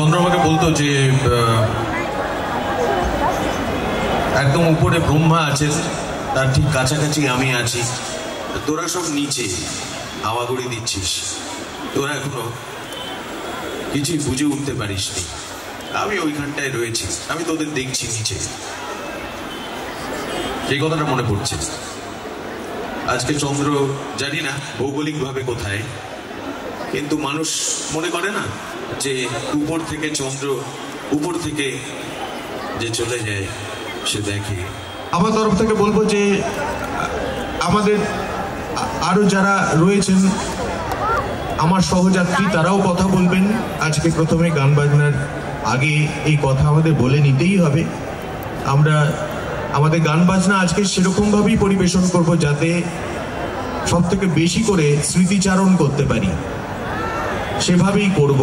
চন্দ্র আমাকে বলতো যে একদম উপরে ব্রহ্মা আছেন, তার ঠিক কাছাকাছি আমি আছি, তোরা সব নিচে হাওয়াগুড়ি দিচ্ছিস, তোরা এখনো কিছুই বুঝে উঠতে পারিসনি, আমি ওইখানটায় রয়েছি, আমি তোদের দেখছি নিচে। সেই কথাটা মনে পড়ছে। আজকে চন্দ্র জানি না ভৌগোলিকভাবে কোথায়, কিন্তু মানুষ মনে করে না যে উপর থেকে চন্দ্র উপর থেকে যে চলে যায় সে দেখে। আমার তরফ থেকে বলবো যে আমাদের আরো যারা রয়েছেন আমার সহযাত্রী তারাও কথা বলবেন। আজকে প্রথমে গান বাজনার আগে এই কথা আমাদের বলে নিতেই হবে। আমরা আমাদের গান বাজনা আজকে সেরকমভাবেই পরিবেশন করব যাতে সব থেকে বেশি করে স্মৃতিচারণ করতে পারি, সেভাবেই করব।